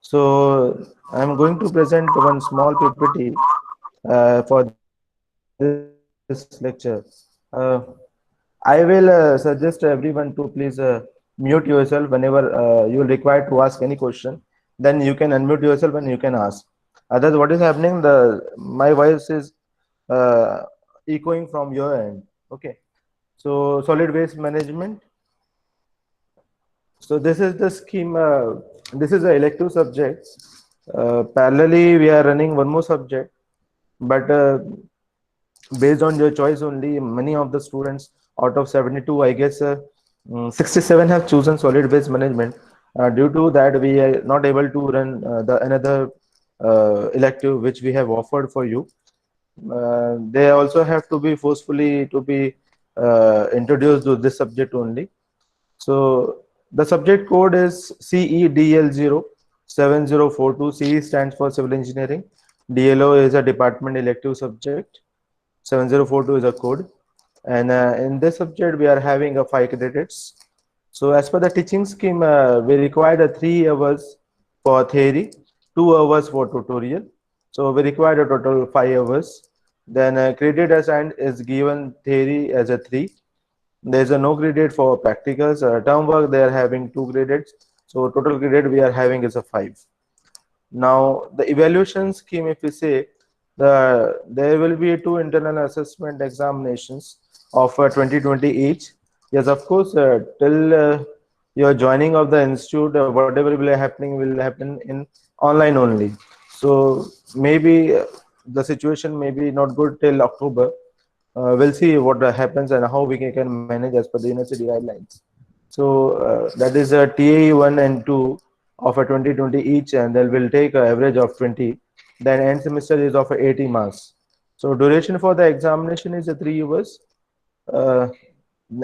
So I'm going to present one small PPT for this lecture. Uh, I will suggest everyone to please mute yourself whenever you will require to ask any question. Then you can unmute yourself and you can ask. Otherwise, what is happening? My voice is uh, echoing from your end. Okay. So solid waste management. So this is the scheme. This is an elective subject. Parallelly, we are running one more subject, but based on your choice only, many of the students out of 72, I guess 67 have chosen solid waste management. Due to that, we are not able to run the another elective which we have offered for you. They also have to be forcefully to be introduced to this subject only. So the subject code is CEDL07042. CE stands for Civil Engineering. DLO is a department elective subject. 7042 is a code. And in this subject, we are having a 5 credits. So as per the teaching scheme, we required a 3 hours for theory, 2 hours for tutorial. So we required a total 5 hours. Then credit assigned is given theory as a 3. There's a no credit for practicals. Term work, they are having 2 credits. So total credit we are having is a 5. Now the evaluation scheme, if we say, there will be two internal assessment examinations of 2020 each. Yes, of course, till your joining of the institute, whatever will happen in online only. So maybe the situation may be not good till October. We'll see what happens and how we can manage as per the university guidelines. So that is a TAE 1 and 2 of a 2020 each, and they will take an average of 20. Then end semester is of 80 marks. So duration for the examination is a 3 hours. Uh,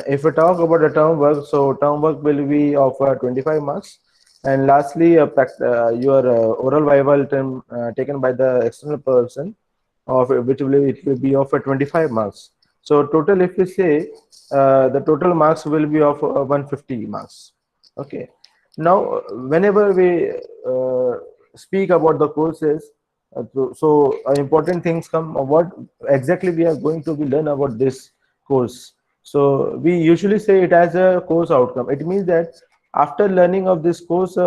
if we talk about the term work, so term work will be of 25 marks. And lastly, your oral vival term taken by the external person, of which it will be of 25 marks. So total, if we say, the total marks will be of 150 marks. Okay. Now, whenever we speak about the courses, important things come. What exactly we are going to be learn about this course? So we usually say it as a course outcome. It means that after learning of this course,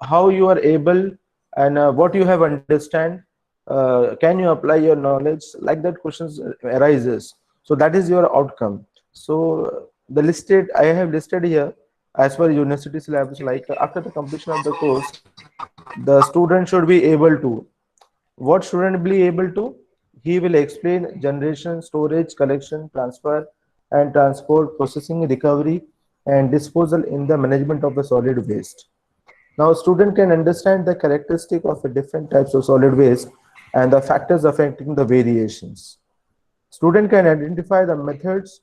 how you are able and what you have understand, can you apply your knowledge, like that questions arises. So that is your outcome. So the listed I have listed here as per university syllabus, like after the completion of the course, the student should be able to, what student be able to, he will explain generation, storage, collection, transfer and transport, processing, recovery and disposal in the management of the solid waste. Now, student can understand the characteristic of the different types of solid waste and the factors affecting the variations. Student can identify the methods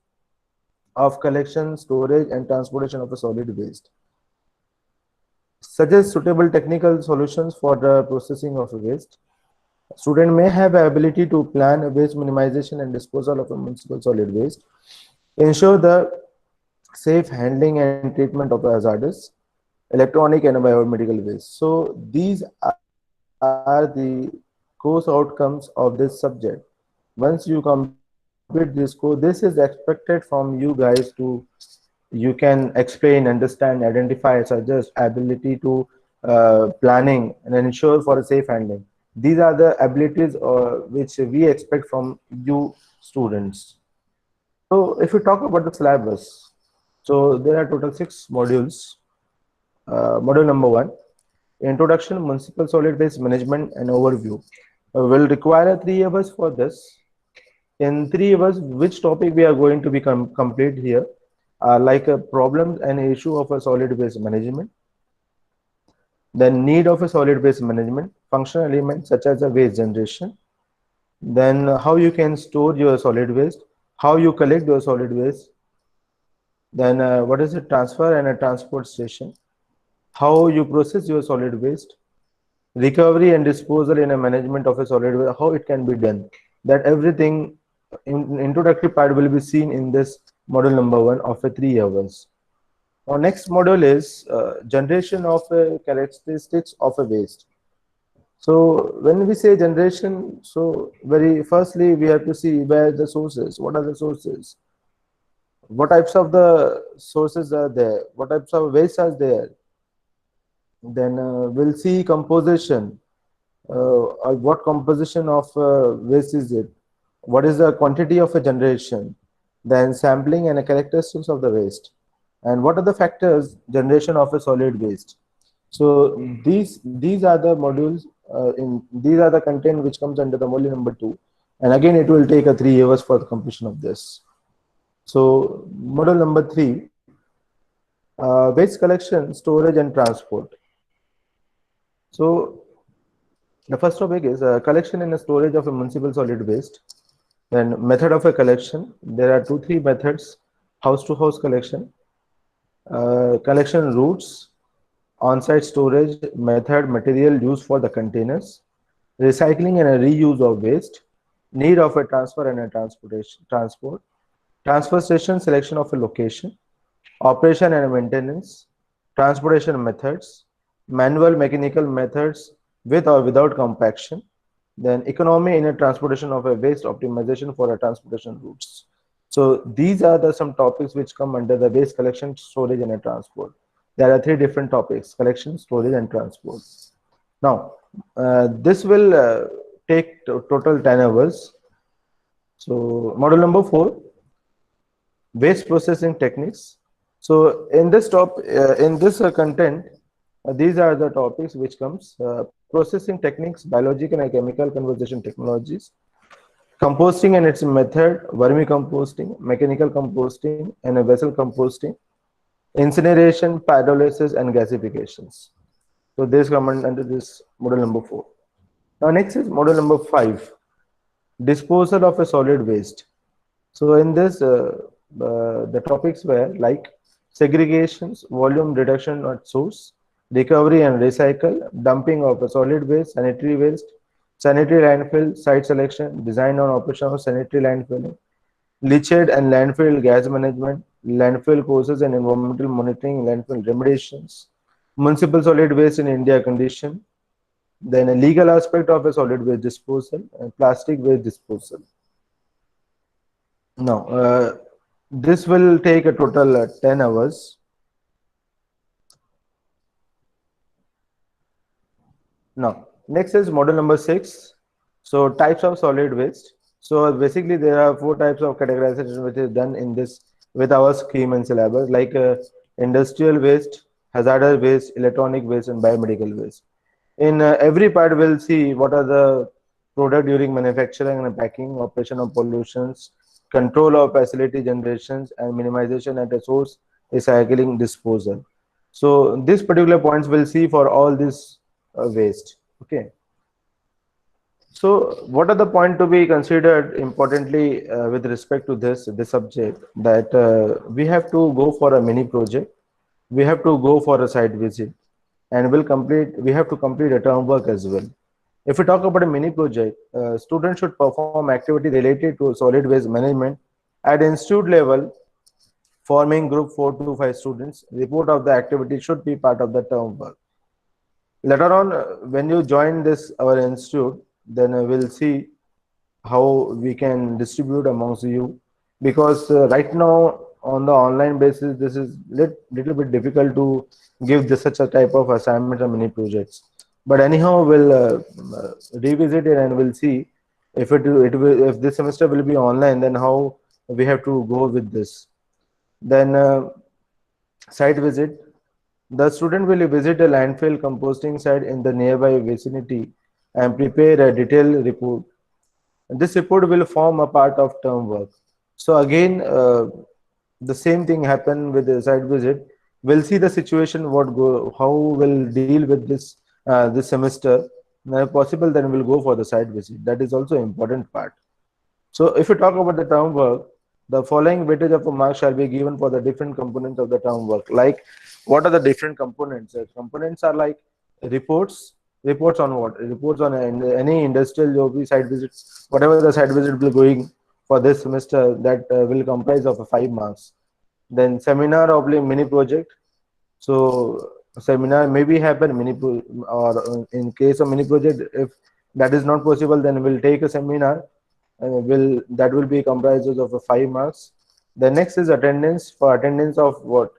of collection, storage, and transportation of a solid waste. Suggest suitable technical solutions for the processing of waste. Student may have the ability to plan waste minimization and disposal of a municipal solid waste. Ensure the safe handling and treatment of the hazardous electronic and biomedical waste. So these are the course outcomes of this subject. Once you complete this course, this is expected from you guys to, you can explain, understand, identify, suggest, ability to planning and ensure for a safe handling. These are the abilities which we expect from you students. So if we talk about the syllabus, so there are total 6 modules. Module number 1, Introduction, Municipal Solid Waste Management and Overview. Will require 3 hours for this. In 3 hours, which topic we are going to be complete here? Like a problem and issue of a solid waste management, then need of a solid waste management, functional elements such as a waste generation, then how you can store your solid waste, how you collect your solid waste, then what is a transfer and a transport station, how you process your solid waste, recovery and disposal in a management of a solid waste, how it can be done. That everything in introductory part will be seen in this model number 1 of a 3 hours. Our next module is generation of characteristics of a waste. So when we say generation, so very firstly we have to see where the sources, what are the sources, what types of the sources are there, what types of waste are there. Then we'll see composition, what composition of waste is it, what is the quantity of a generation, then sampling and characteristics of the waste, and what are the factors generation of a solid waste. So these are the modules in these are the content which comes under the module number 2, and again it will take a 3 years for the completion of this. So module number 3, waste collection, storage and transport. So the first topic is collection and storage of a municipal solid waste. Then method of a collection. There are 2-3 methods: house to house collection, collection routes, on-site storage method, material used for the containers, recycling and a reuse of waste, need of a transfer and a transport, transfer station selection of a location, operation and maintenance, transportation methods, manual mechanical methods with or without compaction, then economy in a transportation of a waste, optimization for a transportation routes. So these are the some topics which come under the waste collection, storage and a transport. There are 3 different topics: collection, storage and transport. Now this will take total 10 hours. So module number 4, waste processing techniques. So in this content, these are the topics which comes: processing techniques, biological and chemical conversion technologies, composting and its method, vermicomposting, mechanical composting and a vessel composting, incineration, pyrolysis and gasifications. So this come under this module number 4. Now next is module number 5, disposal of a solid waste. So in this the topics were like segregations, volume reduction at source, recovery and recycle, dumping of a solid waste, sanitary landfill, site selection, design and operation of sanitary landfilling, leachate and landfill gas management, landfill courses and environmental monitoring, landfill remediations, municipal solid waste in India condition, then a legal aspect of a solid waste disposal, and plastic waste disposal. Now, this will take a total 10 hours. Now, next is model number 6. So, types of solid waste. So, basically, there are 4 types of categorization which is done in this with our scheme and syllabus, like industrial waste, hazardous waste, electronic waste, and biomedical waste. In every part, we'll see what are the product during manufacturing and packing, operation of pollutions, control of facility generations, and minimization at a source, recycling, disposal. So these particular points we'll see for all this waste. Okay. So what are the point to be considered importantly with respect to this subject, that we have to go for a mini project, we have to go for a site visit, and we have to complete a term work as well. If we talk about a mini project, students should perform activity related to solid waste management at institute level, forming group 4 to 5 students. Report of the activity should be part of the term work. Later on, when you join this our institute, then we'll see how we can distribute amongst you, because right now on the online basis this is little bit difficult to give this such a type of assignment or mini projects. But anyhow, we'll revisit it and we'll see if if this semester will be online, then how we have to go with this. Then site visit. The student will visit a landfill composting site in the nearby vicinity and prepare a detailed report. This report will form a part of term work. So again, the same thing happen with the site visit. We'll see the situation, how we'll deal with this this semester. If possible, then we'll go for the site visit. That is also important part. So if we talk about the term work, the following weightage of a mark shall be given for the different components of the term work. Like, what are the different components? Components are like reports. Reports on what? Reports on any industrial job, site visits, whatever the site visit will be going for this semester, that will comprise of 5 marks. Then seminar or mini project, So seminar maybe happen or in case of mini project, if that is not possible, then we'll take a seminar and will that will be comprises of 5 marks. The next is attendance. For attendance of what?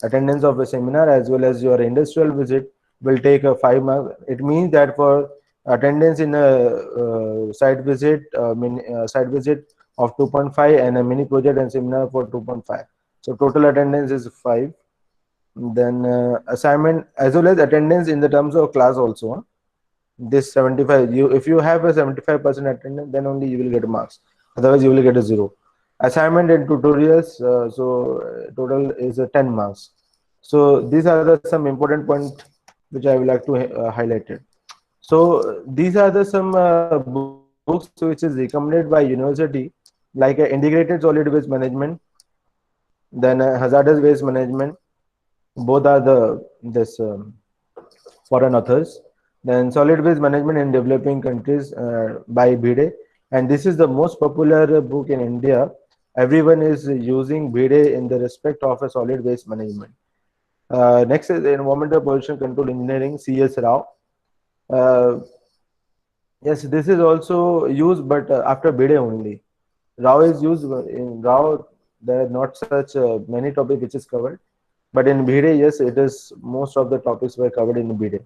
Attendance of a seminar as well as your industrial visit will take a 5 mark. It means that for attendance in a site visit of 2.5 and a mini project and seminar for 2.5. So total attendance is 5. Then assignment as well as attendance in the terms of class also. This 75, you if you have a 75% attendance, then only you will get marks. Otherwise, you will get a 0. Assignment and tutorials, total is 10 marks. So these are the some important point which I would like to highlight it. So these are the some books which is recommended by university, like integrated solid waste management, then hazardous waste management. Both are the this foreign authors. Then solid waste management in developing countries by Bhide, and this is the most popular book in India. Everyone is using Bhide in the respect of a solid waste management. Next is environmental pollution control engineering, CS Rao. Uh, yes, this is also used, but after Bhide only. Rao is used in Rao. There are not such many topics which is covered, but in Bhide, yes, it is most of the topics were covered in Bhide.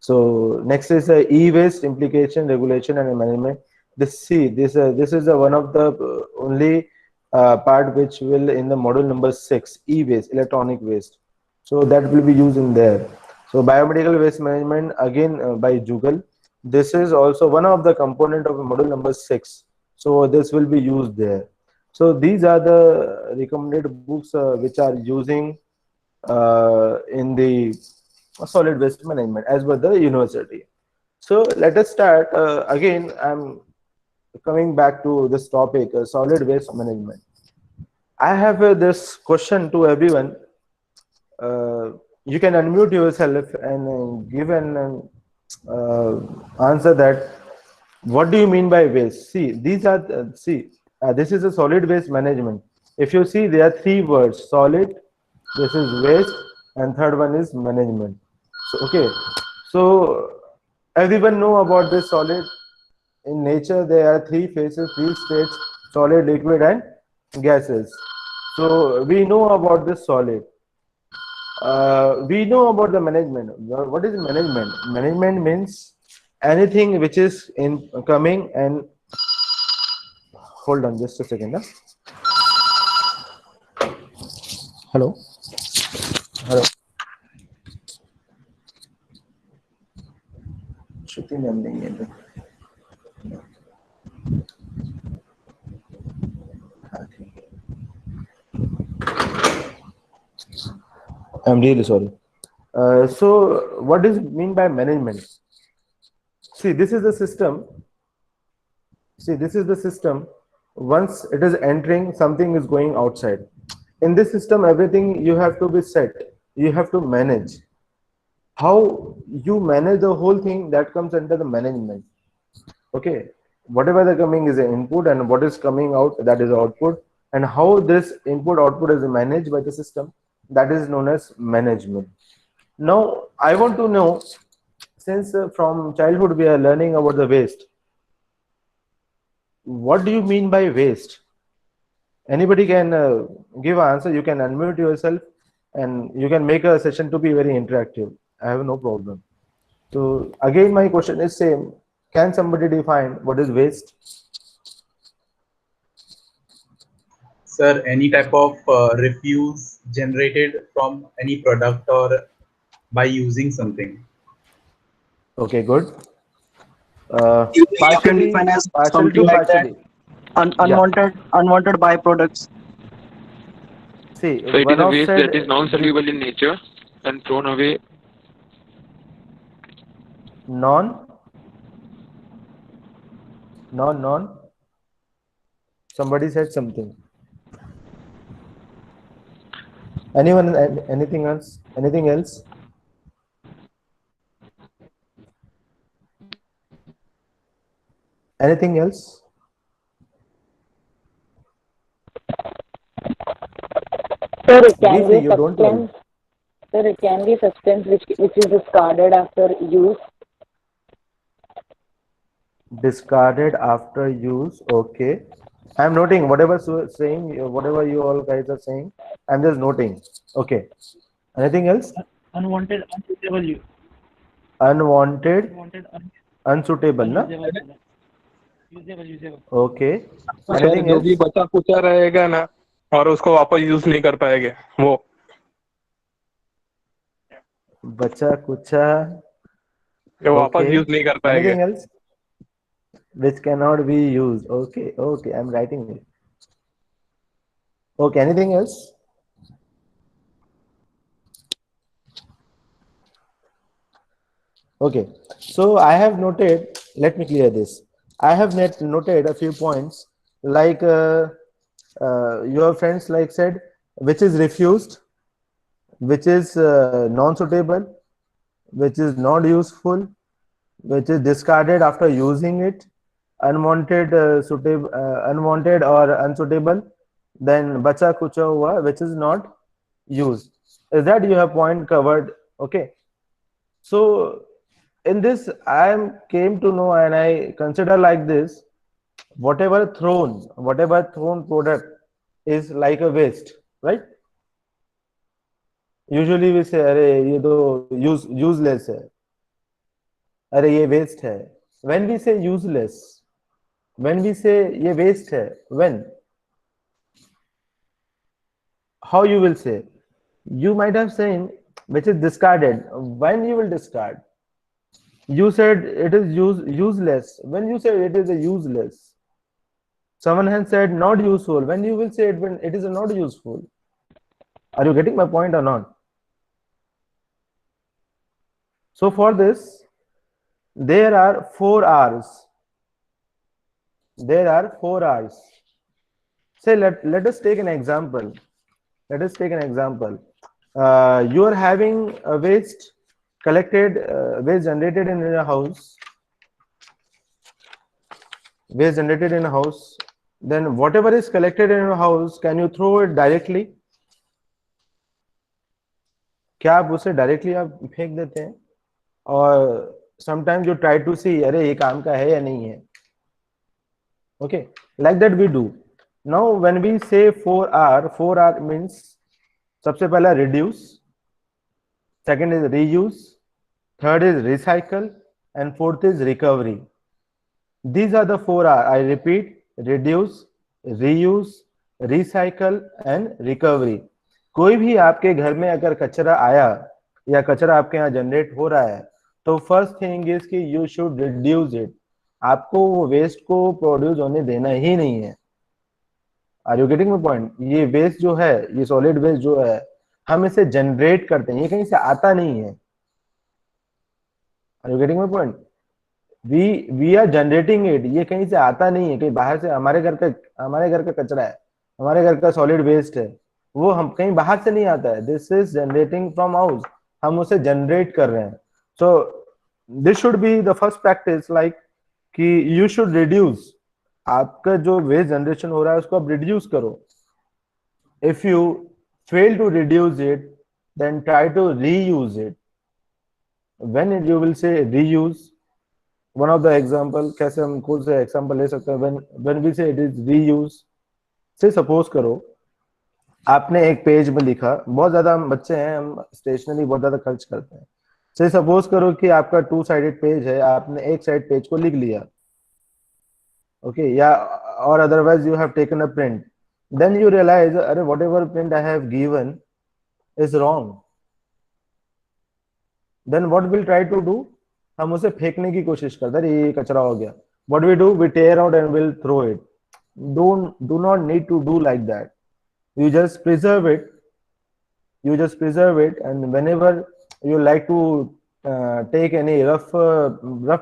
So next is e-waste implication, regulation, and management. This is one of the only part which will in the module number 6, e-waste, electronic waste. So that will be used in there. So biomedical waste management again by Jugal. This is also one of the component of module number 6. So this will be used there. So these are the recommended books which are using in the solid waste management as per the university. So let us start again. I'm coming back to this topic, solid waste management. I have this question to everyone. You can unmute yourself and give an answer that what do you mean by waste? See, these are this is a solid waste management. If you see, there are three words: solid, this is waste, and third one is management. So okay, so everyone know about this solid. In nature, there are three phases, three states: solid, liquid, and gases. So we know about this solid. We know about the management. What is management? Management means anything which is in coming and hold on just a second. Huh? Hello. Hello. Shruti ma'am नहीं है इधर. I'm really sorry. So what does it mean by management? See, this is the system. See, this is the system. Once it is entering, something is going outside. In this system, everything you have to be set. You have to manage. How you manage the whole thing, that comes under the management. Okay. Whatever the coming is an input and what is coming out, that is output. And how this input output is managed by the system, that is known as management. Now, I want to know, since from childhood we are learning about the waste, what do you mean by waste? Anybody can give an answer. You can unmute yourself and you can make a session to be very interactive. I have no problem. So again, my question is same. Can somebody define what is waste? Sir, any type of refuse generated from any product or by using something. Okay, good. You can define as Partial something to like that. partially. Yeah. Unwanted byproducts. See, So it is one a of waste said that is non-soluble in nature and thrown away. non. Somebody said something. Anyone? Anything else? Anything else? Anything else? Sir, can Briefly, you you don't worry. explain? Sir, it can be substance which is discarded after use. Discarded after use. Okay. I'm noting whatever saying, whatever you all guys are saying. I'm just noting. Okay. Anything else? Unwanted, unsuitable use. Unwanted, Unwanted, unsuitable, na? unusable. Usable. Okay. Sir Anything जो भी else? बचा कुचा रहेगा ना और उसको वापस use नहीं कर पाएंगे वो बचा कुचा. वापस Okay. यूज नहीं कर पाएंगे. Anything else? Which cannot be used. Okay. Okay. I'm writing it. Okay. Anything else? Okay. So I have noted. Let me clear this. I have noted a few points like your friends like said, which is refused, which is non-suitable, which is not useful, which is discarded after using it, unwanted, suitable, unwanted or unsuitable, then bacha kucha hua, which is not used. Is that you have point covered? Okay. So in this, I came to know and I consider like this: whatever thrown product is like a waste, right? Usually we say, "अरे ये तो useless है." अरे ये waste है. When we say useless, when we say ये waste है, when? How you will say? You might have saying which is discarded. When you will discard? You said it is useless. When you say it is a useless, someone has said not useful. When you will say it when it is not useful? Are you getting my point or not? So for this, there are 4 R's. There are 4 R's. Say let us take an example. Let us take an example. You are having a waste collected, waste generated in a house. Waste generated in a house. Then whatever is collected in a house, can you throw it directly? क्या आप उसे directly आप फेंक देते हैं? और sometimes you try to see अरे ये काम का है या नहीं है? Okay, like that we do. Now when we say 4R means सबसे पहला reduce, second is reuse, third is recycle, and fourth is recovery. These are the 4R. I repeat: reduce, reuse, recycle and recovery. कोई भी आपके घर में अगर कचरा आया या कचरा आपके यहाँ जनरेट हो रहा है तो फर्स्ट थिंग इज कि यू शुड रिड्यूस इट. आपको वो वेस्ट को प्रोड्यूस होने देना ही नहीं है. Are you getting my point? ये वेस्ट जो है, ये सॉलिड वेस्ट जो है, हम इसे जनरेट करते हैं, ये कहीं से आता नहीं है. Are you getting my point? We are generating it. ये कहीं से आता नहीं है, कहीं बाहर से. हमारे घर का कचरा है, हमारे घर का सॉलिड वेस्ट है, वो हम कहीं बाहर से नहीं आता है. This is generating from house. हम उसे जनरेट कर रहे हैं. So this should be the first practice, like कि यू शुड रिड्यूस. आपका जो वेस्ट जनरेशन हो रहा है उसको आप रिड्यूस करो. If you fail to reduce it, then try to reuse it. When you will say reuse, one of the example, कैसे हम खुद से एग्जांपल ले सकते हैं. When we say it is reuse, say suppose करो आपने एक पेज में लिखा, बहुत ज्यादा हम बच्चे हैं, हम स्टेशनरी बहुत ज्यादा खर्च करते हैं. से सपोज करो कि आपका 2 साइडेड पेज है, आपने एक साइड पेज को लिख लिया, ओके, या और otherwise you have taken a print. Then you realize अरे whatever print I have given is wrong. Then what will try to do? हम उसे फेंकने की कोशिश करते हैं, ये कचरा हो गया. What we do? We tear out and will throw it. Do not need to do like that. You just preserve it. And whenever you like to take any rough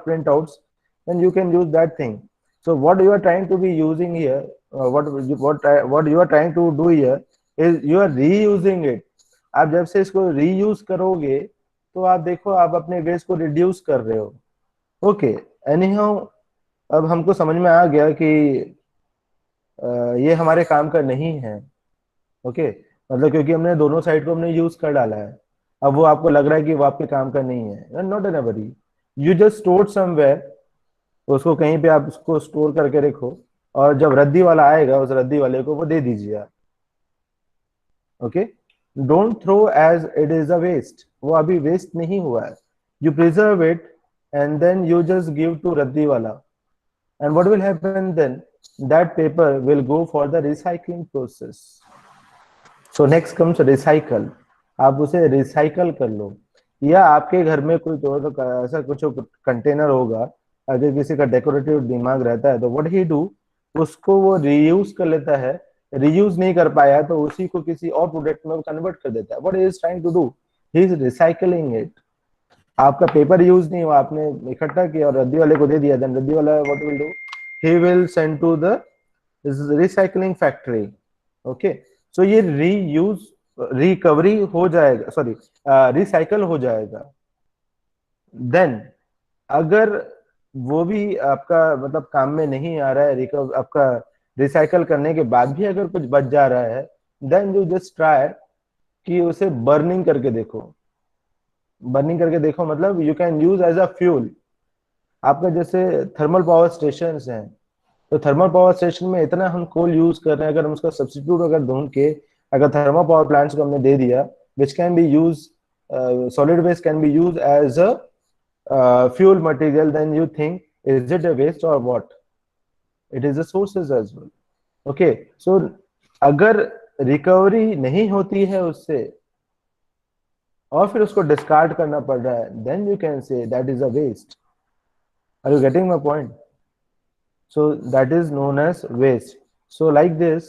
printouts, then you can use that thing. So what you are trying to be using here, what you are trying to do here is you are reusing it. आप जब से इसको reuse करोगे तो आप देखो आप अपने वेस्ट को reduce कर रहे हो. Okay, anyhow, अब हमको समझ में आ गया कि ये हमारे काम का नहीं है. ओके मतलब क्योंकि हमने दोनों साइड को हमने यूज कर डाला है. अब वो आपको लग रहा है कि वो आपके काम का नहीं है, not an worry, you just store somewhere, उसको कहीं पे आप उसको स्टोर करके रखो, और जब रद्दी वाला आएगा उस रद्दी वाले को वो दे दीजिए आप। Okay, don't throw as it is a waste, वो अभी वेस्ट नहीं हुआ है, you preserve it and then you just give to रद्दी वाला, and what will happen then, that paper will go for the recycling process. So next comes recycle, आप उसे recycle कर लो, या आपके घर में कोई तो ऐसा कुछ कंटेनर होगा, अगर किसी का डेकोरेटिव दिमाग रहता है तो व्हाट ही डू, उसको वो रीयूज कर लेता है, रीयूज नहीं कर पाया तो उसी को किसी और प्रोडक्ट में कन्वर्ट कर देता है, what he is trying to do, he is recycling it. आपका पेपर यूज नहीं हुआ, आपने इकट्ठा किया और रद्दी वाले को दे दिया, देन रद्दी वाला what will do, he will send to the recycling factory। Okay, so ये रीयूज रिकवरी हो जाएगा, सॉरी रिसाइकल हो जाएगा। देन अगर वो भी आपका मतलब काम में नहीं आ रहा है, रिकवर आपका रिसाइकल करने के बाद भी अगर कुछ बच जा रहा है, देन यू जस्ट ट्राई कि उसे बर्निंग करके देखो। बर्निंग करके देखो मतलब you can use as a fuel. आपका जैसे थर्मल पावर स्टेशन हैं, तो थर्मल पावर स्टेशन में इतना हम कोल यूज कर रहे हैं, अगर हम उसका सब्सिट्यूट अगर ढूंढ के अगर थर्मल पावर प्लांट्स को हमने दे दिया, which can be use, solid waste can be use as a fuel material, then you think is it a waste or what, it is a sources as well. Okay, so अगर recovery नहीं होती है उससे और फिर उसको discard करना पड़ रहा है, then you can say that is a waste. Are you getting my point? So that is known as waste. So like this,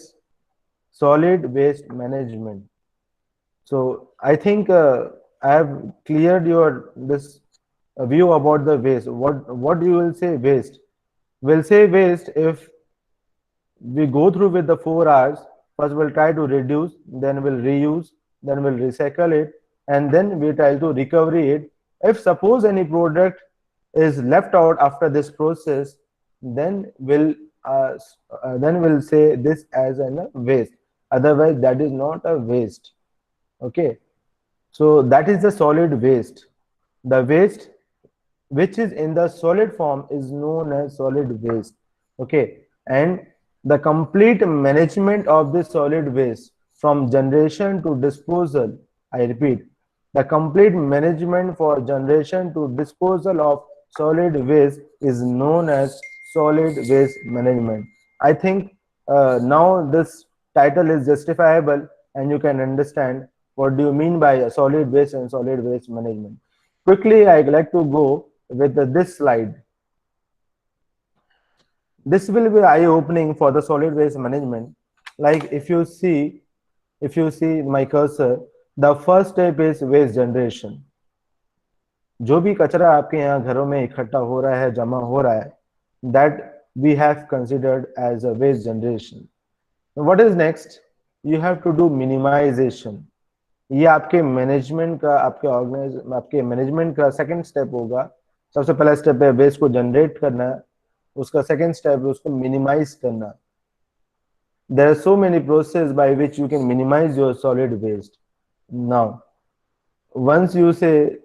solid waste management. So I think I have cleared your this view about the waste. What you will say waste? We'll say waste if we go through with the 4 hours. First we'll try to reduce, then we'll reuse, then we'll recycle it, and then we try to recover it. If suppose any product is left out after this process, then uh, we'll say this as a waste. Otherwise that is not a waste. Okay, so that is the solid waste. The waste which is in the solid form is known as solid waste. Okay, and the complete management of this solid waste from generation to disposal, I repeat, the complete management for generation to disposal of solid waste is known as solid waste management. I think now this title is justifiable and you can understand what do you mean by solid waste and solid waste management. Quickly, I'd like to go with this slide. This will be eye-opening for the solid waste management. Like if you see my cursor, the first step is waste generation. जो भी कचरा आपके यहाँ घरों में इकट्ठा हो रहा है, जमा हो रहा है, that we have considered as a waste generation. What is next? You have to do minimization. ये आपके मैनेजमेंट का आपके मैनेजमेंट का सेकंड स्टेप होगा। सबसे पहला स्टेप है वेस्ट को जनरेट करना, उसका सेकंड स्टेप है उसको मिनिमाइज करना। There are so many processes by which you can minimize your solid waste. Now, once you say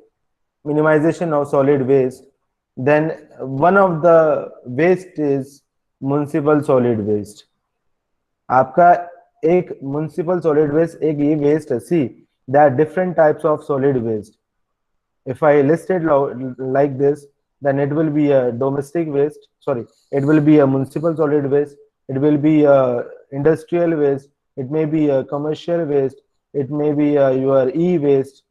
minimization of solid waste, then one of the waste is municipal solid waste. आपका एक municipal solid waste एक ये waste है। See, there are different types of solid waste. If I list it like this, then it will be a domestic waste, sorry, it will be a municipal solid waste, it will be a industrial waste, it may be a commercial waste, it may be your e-waste,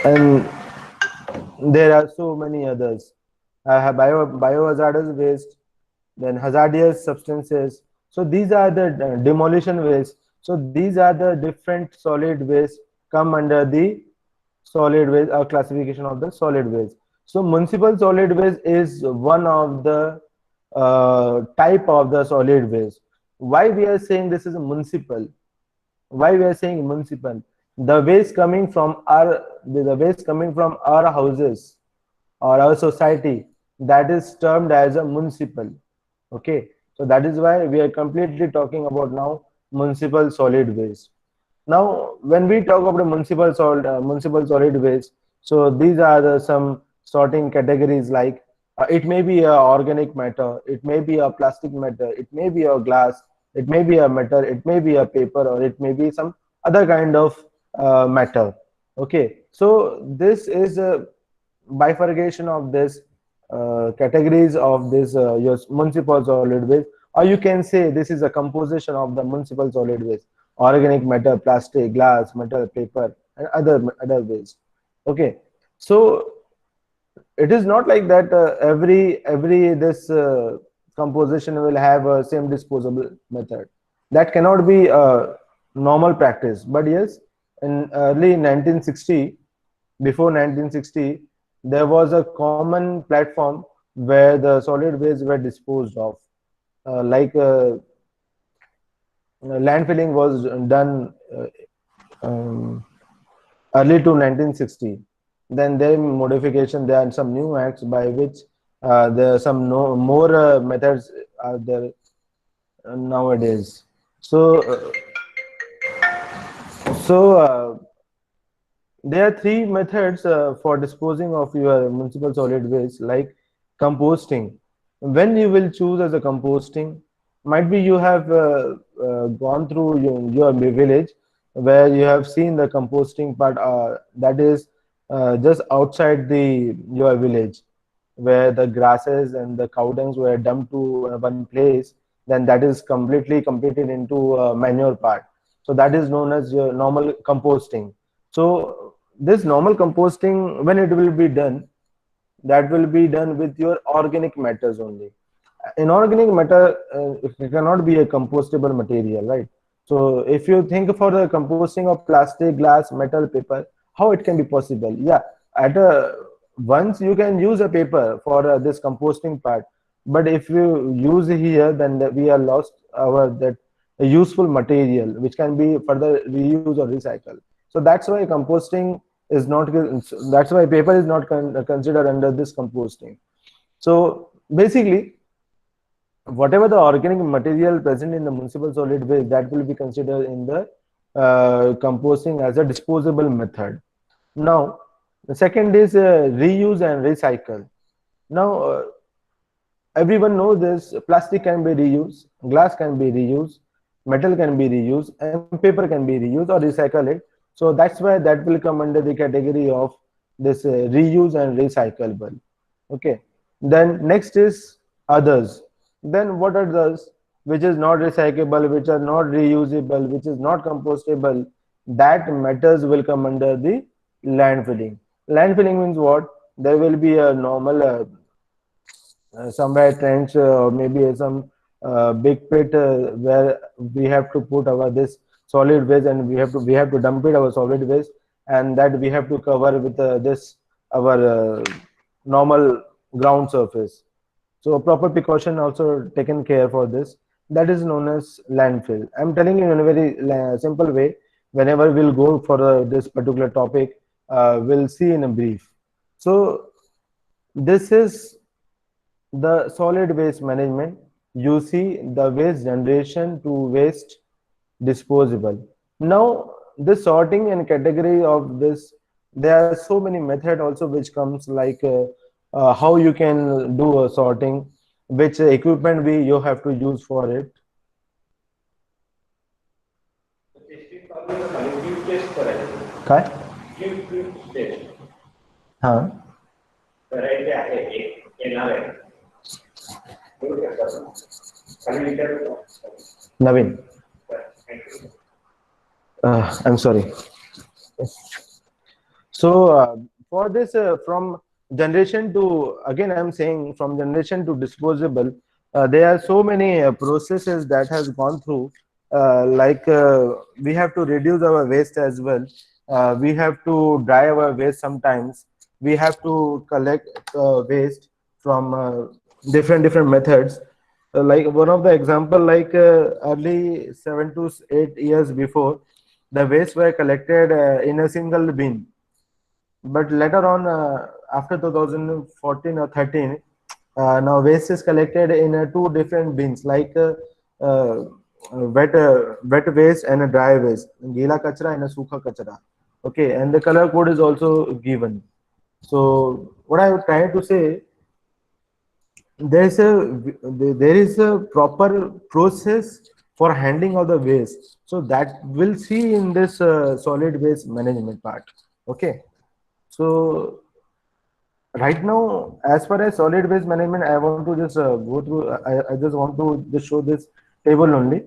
and there are so many others. I have biohazardous waste, then hazardous substances. So these are the demolition waste. So these are the different solid waste come under the solid waste or classification of the solid waste. So municipal solid waste is one of the type of the solid waste. Why we are saying this is municipal? Why we are saying municipal? The waste coming from our houses or our society, that is termed as a municipal. Okay, so that is why we are completely talking about now municipal solid waste. Now, when we talk about the municipal solid waste, so these are some sorting categories like it may be a organic matter, it may be a plastic matter, it may be a glass, it may be a metal, it may be a paper, or it may be some other kind of matter. Okay, so this is a bifurcation of this categories of this your municipal solid waste, or you can say this is a composition of the municipal solid waste: organic matter, plastic, glass, metal, paper, and other waste. Okay, so it is not like that every this composition will have a same disposable method. That cannot be a normal practice. But yes, in early 1960, before 1960, there was a common platform where the solid waste were disposed of. Like landfilling was done um, early to 1960. Then there modification, there are some new acts by which there are some more methods are there nowadays. So, there are three methods for disposing of your municipal solid waste, like composting. When you will choose as a composting, might be you have gone through your village where you have seen the composting part that is just outside the your village, where the grasses and the cow dungs were dumped to one place, then that is completely completed into manure part. So that is known as your normal composting. So this normal composting, when it will be done, that will be done with your organic matters only. Inorganic matter it cannot be a compostable material, right? So if you think for the composting of plastic, glass, metal, paper, how it can be possible? Yeah, at a once you can use a paper for this composting part, but if you use here, then we are lost our that useful material which can be further reused or recycled. So that's why composting is not. That's why paper is not considered under this composting. So basically, whatever the organic material present in the municipal solid waste, that will be considered in the composting as a disposable method. Now, the second is reuse and recycle. Now, everyone knows this: plastic can be reused, glass can be reused, metal can be reused, and paper can be reused or recycle it. So that's why that will come under the category of this reuse and recyclable. Okay, then next is others. Then what are those which is not recyclable, which are not reusable, which is not compostable? That matters will come under the landfilling. Landfilling means what? There will be a normal somewhere trench or maybe some big pit where we have to put our this solid waste, and we have to dump it our solid waste, and that we have to cover with this our normal ground surface. So proper precaution also taken care for this. That is known as landfill. I'm telling you in a very simple way. Whenever we'll go for this particular topic, we'll see in a brief. So this is the solid waste management. You see the waste generation to waste disposable. Now the sorting and category of this, there are so many method also which comes like how you can do a sorting, which equipment we you have to use for it. काय हा नवीन I'm sorry. So for this from generation to, again I'm saying, from generation to disposable, there are so many processes that has gone through. Like we have to reduce our waste as well. We have to dry our waste sometimes. We have to collect waste from different methods. Like one of the example, like early 7 to 8 years before, the waste were collected in a single bin, but later on after 2014 or 13, now waste is collected in two different bins, like wet waste and a dry waste, gila kachra and a sukha kachra. Okay, and the color code is also given. So what I would try to say, there is a proper process for handling of the waste. So that we'll see in this solid waste management part. Okay, so right now, as far as solid waste management, I want to just go through. I just want to just show this table only.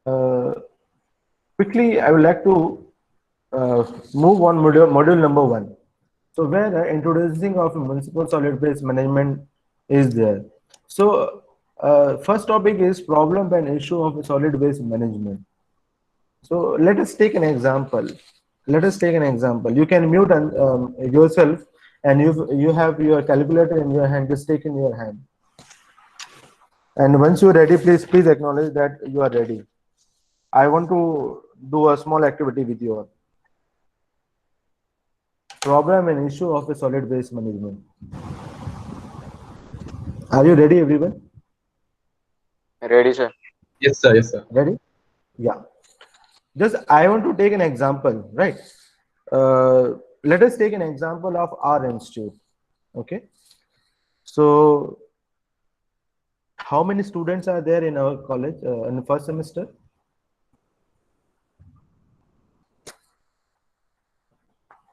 Uh, Quickly, I would like to move on module number 1. So where the introducing of municipal solid waste management is there. So first topic is problem and issue of solid waste management. So let us take an example. Let us take an example. You can mute yourself, and you have your calculator in your hand. Just take in your hand. And once you're ready, please acknowledge that you are ready. I want to do a small activity with you all. Problem and issue of a solid waste management. Are you ready, everyone? Ready, sir. Yes, sir. Yes, sir. Ready? Yeah. Just I want to take an example, right? Let us take an example of our institute. Okay. So, how many students are there in our college in the first semester?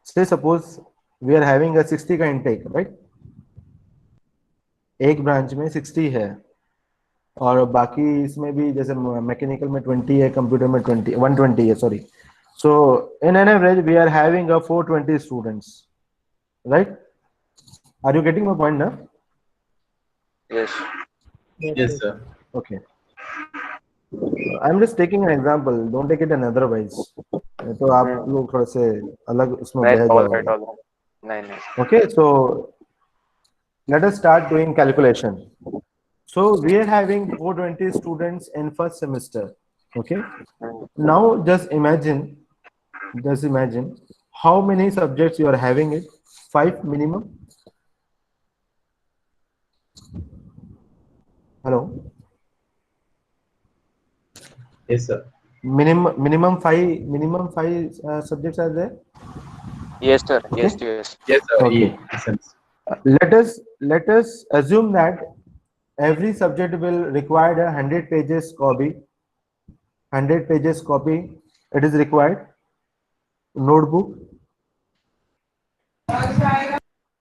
Say suppose we are having a 60 का intake, right? एक branch में 60 है और बाकी इसमें भी जैसे mechanical में 20 है, कंप्यूटर में 120 है, sorry. So in an average we are having a 420 students, right? Are you getting my point now? Yes. Yes, sir. Okay. I'm just taking an example. Don't take it in otherwise. तो आप लोग थोड़े से अलग उसमें Right, बह all right, जाओगे. all right. Nine. Okay, so let us start doing calculation. So we are having 420 students in first semester. Okay. Now just imagine how many subjects you are having it. 5 minimum. Hello. Yes, sir. Minimum five subjects are there. Yes, sir. Okay. Yes. Yes, sir. Okay. Yes. Let us assume that every subject will require a 100 pages copy. 100 pages copy. It is required. Notebook.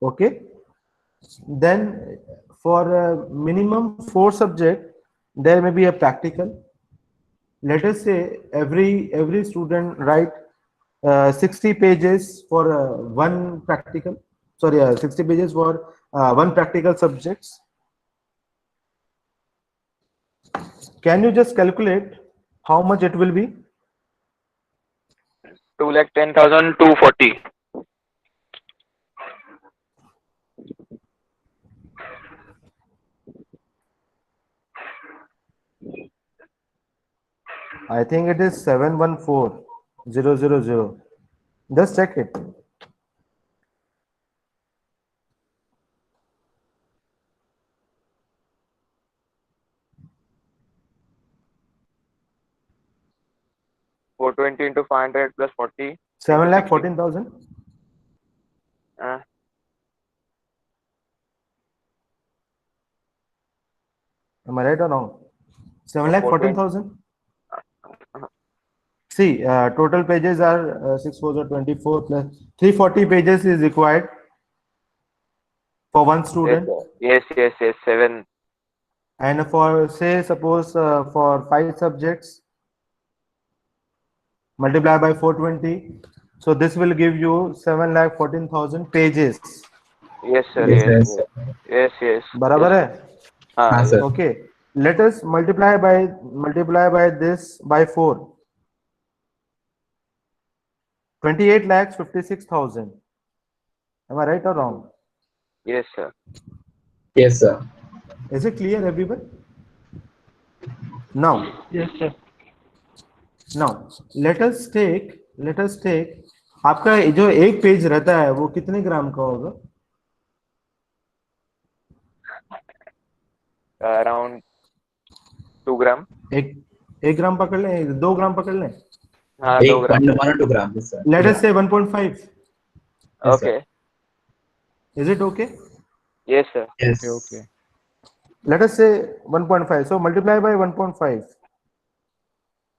Okay. Then for minimum 4 subject, there may be a practical. Let us say every student write 60 pages for one practical. Sorry, 60 pages for one practical subjects. Can you just calculate how much it will be? 2,10,240. I think it is 714,000. Just check it. Four 420 into 500 plus 40. 7,14,000. Am I right or wrong? 7,14,000. See, total pages are 6 4 24 plus 340 pages is required for one student. Yes. 7. And for say suppose for 5 subjects, multiply by 420. So this will give you 7,14,000 pages. Yes, sir. Yes, Yes. बराबर है? हाँ, sir. Okay. Let us multiply by this by 4. 28,56,000. Am I right or wrong? Yes, sir. Yes, sir. Is it clear, everyone? Now, Yes, sir. let us take आपका जो एक page रहता है वो कितने ग्राम का होगा? Around 2 gram. 1 ग्राम पकड़ लें, 2 ग्राम पकड़ लें. हाँ 2 एक ग्राम. 1 or 2 grams, yes, sir. Let us Yeah. say 1.5. Yes, sir. Okay. Is it okay? Yes sir. Yes. Okay. Let us say 1.5. So multiply by 1.5.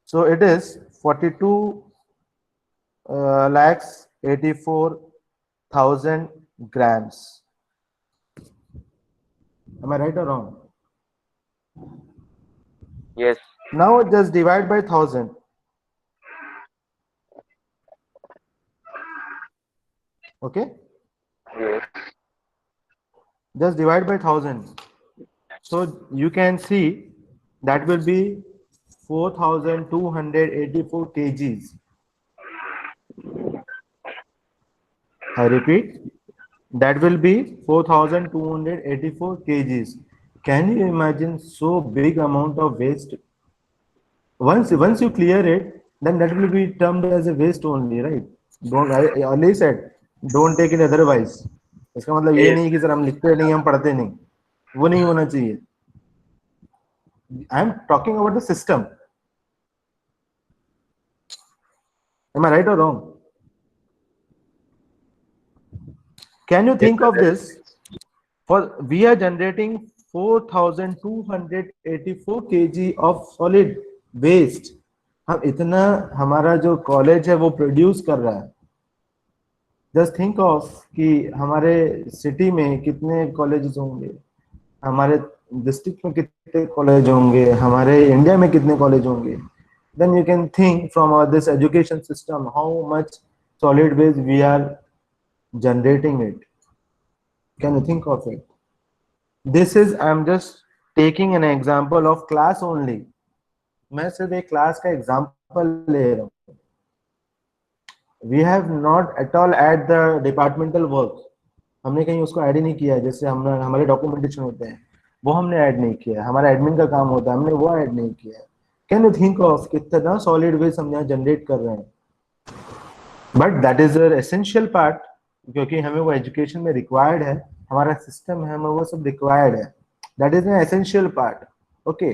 So it is 42 lakhs 84,000 grams. Am I right or wrong? Yes. Now just divide by 1000. Okay, Yes. just divide by 1000. So you can see that will be 4,284 kgs. I repeat, that will be 4,284 kgs. Can you imagine so big amount of waste? Once you clear it, then that will be termed as a waste only, right? Don't, I already said, don't take it otherwise. इसका मतलब ये Yes. नहीं कि sir हम लिखते नहीं, हम पढ़ते नहीं, वो नहीं होना चाहिए. I am talking about the system. Am I right or wrong? Can you Yes, think sir. of this? For we are generating 4,284 kg of solid waste. हम इतना हमारा जो कॉलेज है वो प्रोड्यूस कर रहा है. जस्ट थिंक ऑफ कि हमारे सिटी में कितने कॉलेजेस होंगे, हमारे डिस्ट्रिक्ट में कितने कॉलेज होंगे, हमारे इंडिया में कितने कॉलेज होंगे. Then you can think from this education system how much solid waste we are generating it. Can you think of it? This is, I am just taking an example of class only. मैं सिर्फ एक class का example ले रहा हूँ. We have not at all add the departmental work. हमने कहीं उसको ऐड ही नहीं किया. जैसे हमने हमारे डॉक्यूमेंटेशन होते हैं वो हमने ऐड नहीं किया. हमारा एडमिन का काम होता है, हमने वो ऐड नहीं किया. कैन यू थिंक ऑफ कितना सॉलिड वेस्ट हम यहाँ जनरेट कर रहे हैं? But that is essential part, क्योंकि हमें वो एजुकेशन में रिक्वायर्ड है, हमारा सिस्टम है, हमें वो सब रिक्वायर्ड है. That is an essential part. Okay,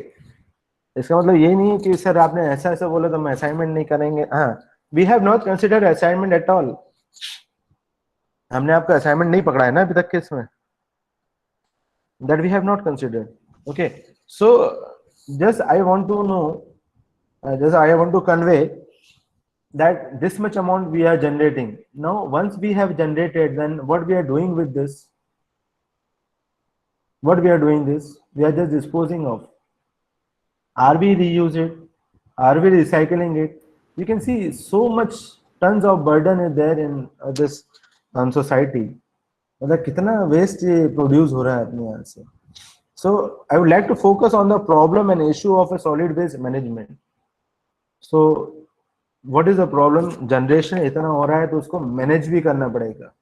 इसका मतलब ये नहीं है कि सर आपने ऐसा ऐसा बोला तो हम असाइनमेंट नहीं करेंगे. हाँ, we have not considered assignment at all. हमने आपका असाइनमेंट नहीं पकड़ा है ना अभी तक के इसमें. That we have not considered. Okay, so just I want to know, just I want to convey that this much amount we are generating. Now once we have generated, then what we are doing with this? What we are doing this? We are just disposing of. Are we reuse it? Are we recycling it? You can see so much tons of burden is there in this society. मतलब कितना waste ये produce हो रहा है अपने यहाँ से. So I would like to focus on the problem and issue of a solid waste management. So what is the problem? Generation इतना हो रहा है तो उसको मैनेज भी करना पड़ेगा.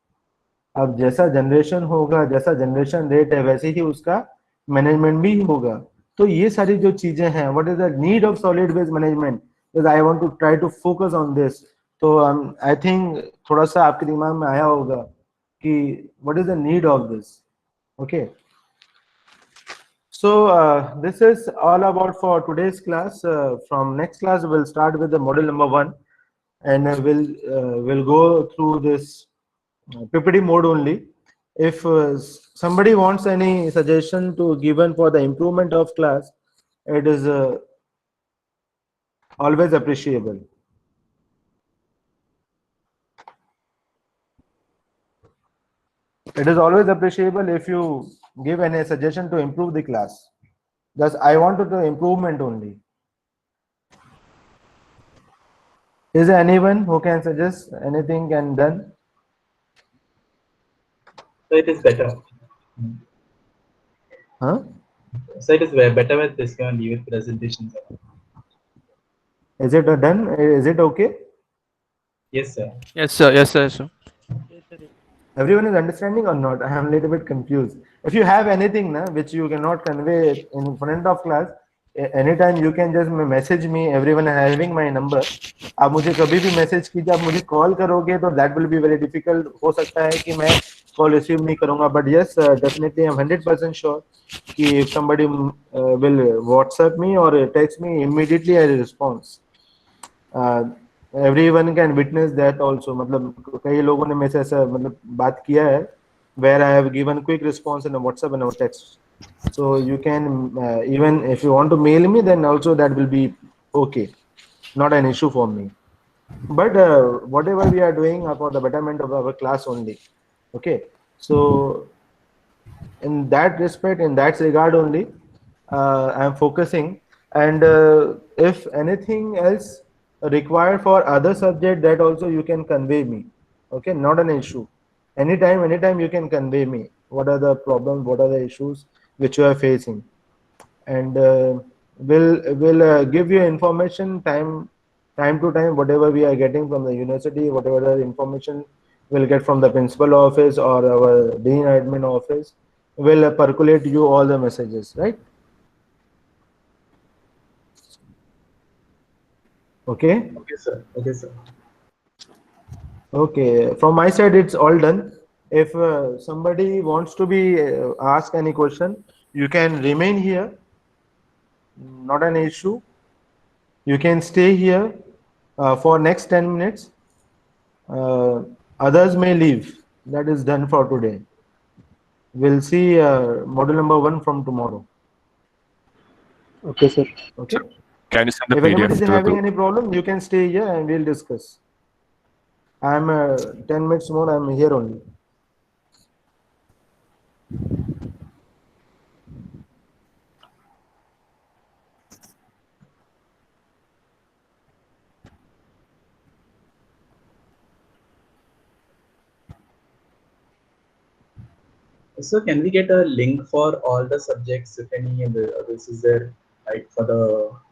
अब जैसा जनरेशन होगा, जैसा जनरेशन रेट है, वैसे ही उसका मैनेजमेंट भी होगा. तो ये सारी जो चीजें हैं, what is the need of solid waste management, because I want to try to focus on this. तो आई थिंक थोड़ा सा आपके दिमाग में आया होगा कि what is the need of this. Okay, so this is all about for today's class. From next class we'll start with the model number 1, and we'll go through this PPT mode only. If somebody wants any suggestion to given for the improvement of class, it is always appreciable. It is always appreciable if you give any suggestion to improve the class. Thus I wanted the improvement only. Is there anyone who can suggest anything can done? So it is better. Huh? So it is better with this kind of leave presentations. Is it done? Is it okay? Yes, sir. Yes, sir. Yes, sir. Yes, sir. Everyone is understanding or not? I am a little bit confused. If you have anything which you cannot convey in front of class, anytime you can just message me, everyone having my number. आप मुझे कभी भी message कीजिए, आप मुझे call करोगे तो that will be very difficult, हो सकता है कि मैं कॉल रिसीव नहीं करूंगा, but yes, definitely I'm 100% sure कि if somebody will WhatsApp me or text me, immediately I respond. Everyone can witness that also, मतलब कई लोगों ने मेरे से ऐसा मतलब बात किया है where I have given quick response in a WhatsApp and a text. So you can even if you want to mail me, then also that will be okay, not an issue for me. But whatever we are doing are for the betterment of our class only. Okay, so in that respect, in that regard only, I am focusing. And if anything else required for other subject, that also you can convey me. Okay, not an issue. Anytime you can convey me. What are the problems? What are the issues which you are facing? And will give you information time to time, whatever we are getting from the university, whatever the information we'll get from the principal office or our dean admin office, will percolate you all the messages, right? Okay. Okay, sir. Okay, sir. Okay, from my side it's all done. If somebody wants to be ask any question, you can remain here, not an issue. You can stay here for next 10 minutes. Others may leave. That is done for today. We'll see model number 1 from tomorrow. Okay, sir. Okay. Can you send the If anybody PDF is to the having group? any problem, you can stay here and we'll discuss. I'm 10 minutes more. I'm here only. So can we get a link for all the subjects, if any, and this is there, like for the